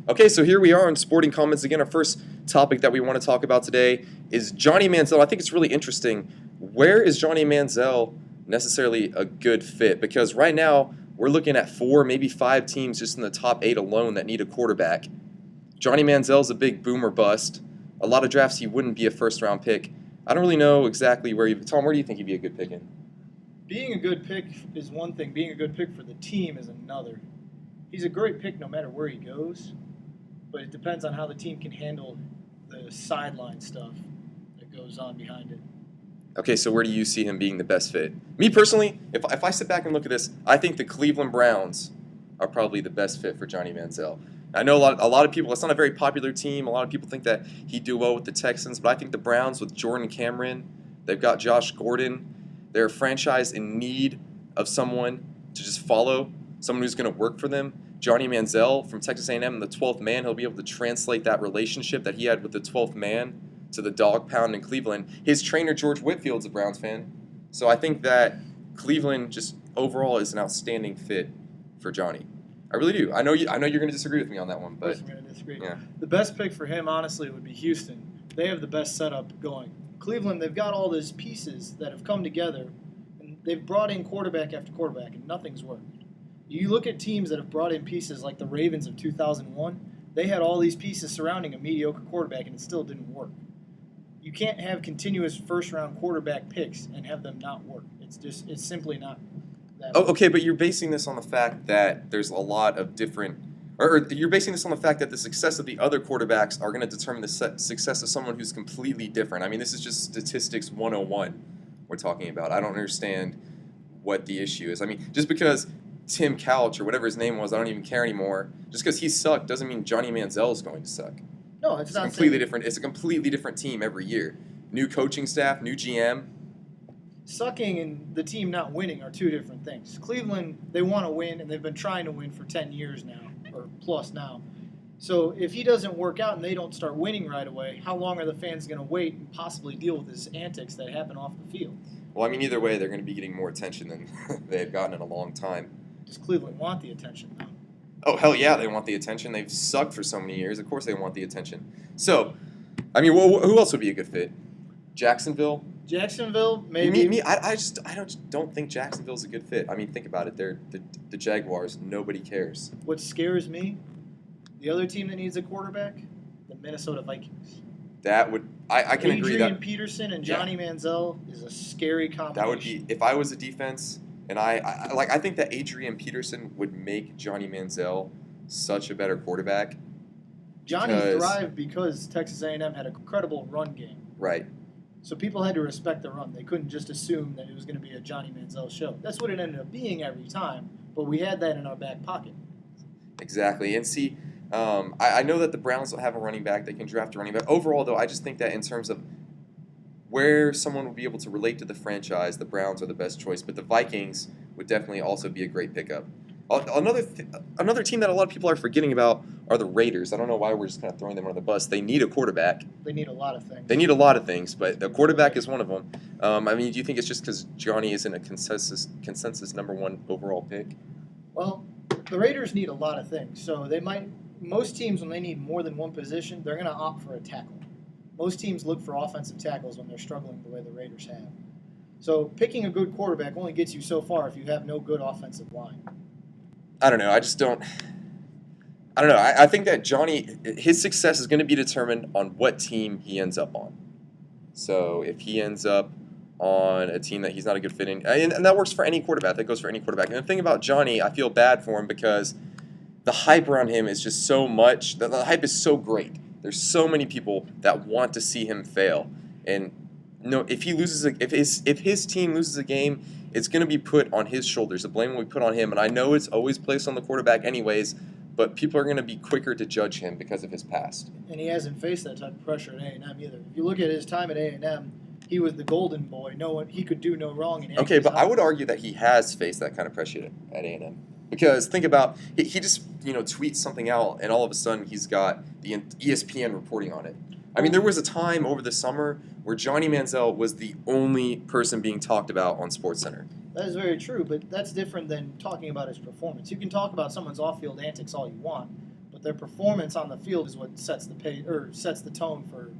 Okay, so here we are on Sporting Comments again. Our first topic that we want to talk about today is Johnny Manziel. I think it's really interesting. Where is Johnny Manziel necessarily a good fit? Because right now we're looking at 4, maybe 5 teams just in the top 8 alone that need a quarterback. Johnny Manziel's a big boomer bust. A lot of drafts he wouldn't be a first-round pick. I don't really know exactly where Tom, where do you think he'd be a good pick in? Being a good pick is one thing. Being a good pick for the team is another. He's a great pick no matter where he goes, but it depends on how the team can handle the sideline stuff that goes on behind it. Okay, so where do you see him being the best fit? Me personally, if I sit back and look at this, I think the Cleveland Browns are probably the best fit for Johnny Manziel. I know a lot of people, it's not a very popular team. A lot of people think that he'd do well with the Texans, but I think the Browns with Jordan Cameron, they've got Josh Gordon. They're a franchise in need of someone to just follow, someone who's going to work for them. Johnny Manziel from Texas A&M and the 12th man, he'll be able to translate that relationship that he had with the 12th man to the dog pound in Cleveland. His trainer, George Whitfield's a Browns fan. So I think that Cleveland just overall is an outstanding fit for Johnny. I really do. I know you're going to disagree with me on that one, but I'm going to disagree. Yeah. The best pick for him, honestly, would be Houston. They have the best setup going. Cleveland, they've got all these pieces that have come together, and they've brought in quarterback after quarterback, and nothing's worked. You look at teams that have brought in pieces like the Ravens of 2001, they had all these pieces surrounding a mediocre quarterback, and it still didn't work. You can't have continuous first-round quarterback picks and have them not work. It's simply not that. Oh, okay, but you're basing this on the fact that there's a lot of different, or you're basing this on the fact that the success of the other quarterbacks are going to determine the success of someone who's completely different. I mean, this is just statistics 101 we're talking about. I don't understand what the issue is. I mean, just because Tim Couch or whatever his name was, I don't even care anymore. Just because he sucked doesn't mean Johnny Manziel is going to suck. No, it's not completely different. It's a completely different team every year. New coaching staff, new GM. Sucking and the team not winning are two different things. Cleveland, they want to win, and they've been trying to win for 10 years now, or plus now. So if he doesn't work out and they don't start winning right away, how long are the fans going to wait and possibly deal with his antics that happen off the field? Well, I mean, either way, they're going to be getting more attention than they had gotten in a long time. Does Cleveland want the attention, though? Oh, hell yeah, they want the attention. They've sucked for so many years. Of course they want the attention. So, I mean, who else would be a good fit? Jacksonville? Jacksonville, maybe. I don't think Jacksonville's a good fit. I mean, think about it. They're the Jaguars. Nobody cares. What scares me, the other team that needs a quarterback, the Minnesota Vikings. That would I can agree that Adrian Peterson and Johnny Manziel is a scary combination. That would be, if I was a defense, and I think that Adrian Peterson would make Johnny Manziel such a better quarterback. Johnny thrived because Texas A&M had a credible run game. Right. So people had to respect the run. They couldn't just assume that it was going to be a Johnny Manziel show. That's what it ended up being every time, but we had that in our back pocket. Exactly. And see, I know that the Browns don't have a running back. They can draft a running back. Overall, though, I just think that in terms of where someone would be able to relate to the franchise, the Browns are the best choice. But the Vikings would definitely also be a great pickup. Another team that a lot of people are forgetting about are the Raiders. I don't know why we're just kind of throwing them under the bus. They need a quarterback. They need a lot of things. They need a lot of things, but the quarterback is one of them. I mean, do you think it's just because Johnny isn't a consensus #1 overall pick? Well, the Raiders need a lot of things. So most teams, when they need more than one position, they're going to opt for a tackle. Most teams look for offensive tackles when they're struggling the way the Raiders have. So picking a good quarterback only gets you so far if you have no good offensive line. I don't know. I don't know. I think that Johnny, his success is going to be determined on what team he ends up on. So if he ends up on a team that he's not a good fit in, and that works for any quarterback. That goes for any quarterback. And the thing about Johnny, I feel bad for him because the hype around him is just so much. The hype is so great. There's so many people that want to see him fail. And if his team loses a game, it's going to be put on his shoulders. The blame will be put on him. And I know it's always placed on the quarterback anyways, but people are going to be quicker to judge him because of his past. And he hasn't faced that type of pressure at A&M either. If you look at his time at A&M, he was the golden boy. He could do no wrong. Okay, but I would argue that he has faced that kind of pressure at A&M. Because think about, he just tweets something out, and all of a sudden he's got the ESPN reporting on it. I mean, there was a time over the summer where Johnny Manziel was the only person being talked about on SportsCenter. That is very true, but that's different than talking about his performance. You can talk about someone's off-field antics all you want, but their performance on the field is what sets the tone for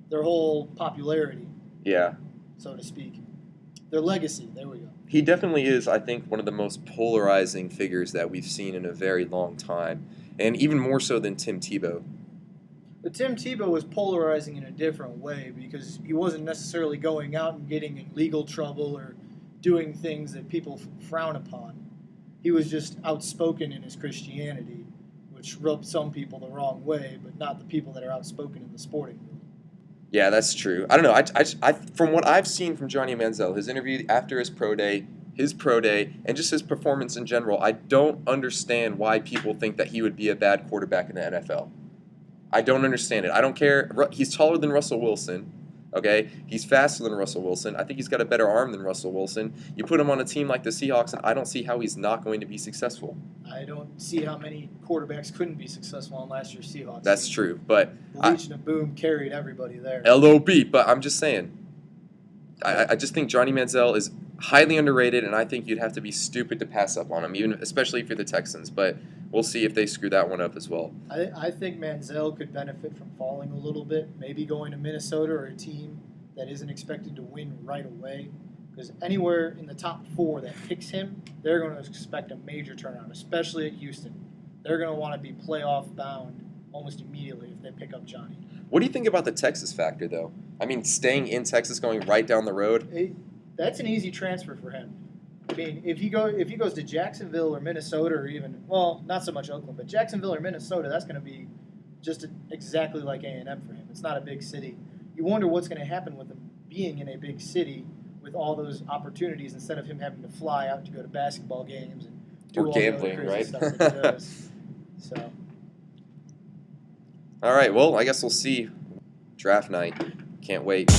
their whole popularity, Yeah. so to speak. Their legacy. There we go. He definitely is, I think, one of the most polarizing figures that we've seen in a very long time, and even more so than Tim Tebow. But Tim Tebow was polarizing in a different way because he wasn't necessarily going out and getting in legal trouble or doing things that people frown upon. He was just outspoken in his Christianity, which rubbed some people the wrong way, but not the people that are outspoken in the sporting world. Yeah, that's true. I don't know. I from what I've seen from Johnny Manziel, his interview after his pro day, and just his performance in general, I don't understand why people think that he would be a bad quarterback in the NFL. I don't understand it. I don't care. He's taller than Russell Wilson. Okay, he's faster than Russell Wilson. I think he's got a better arm than Russell Wilson. You put him on a team like the Seahawks, and I don't see how he's not going to be successful. I don't see how many quarterbacks couldn't be successful on last year's Seahawks. That's true, but the Legion of Boom carried everybody there. LOB, but I'm just saying. I just think Johnny Manziel is highly underrated, and I think you'd have to be stupid to pass up on him, even especially if you're the Texans. But we'll see if they screw that one up as well. I think Manziel could benefit from falling a little bit, maybe going to Minnesota or a team that isn't expected to win right away. Because anywhere in the top 4 that picks him, they're going to expect a major turnaround, especially at Houston. They're going to want to be playoff bound almost immediately if they pick up Johnny. What do you think about the Texas factor, though? I mean, staying in Texas, going right down the road. That's an easy transfer for him. I mean, if he goes to Jacksonville or Minnesota or even, well, not so much Oakland, but Jacksonville or Minnesota, that's going to be just exactly like A&M for him. It's not a big city. You wonder what's going to happen with him being in a big city with all those opportunities instead of him having to fly out to go to basketball games and do Or all gambling, the other right? crazy stuff that he does. So. All right, well, I guess we'll see. Draft night. Can't wait.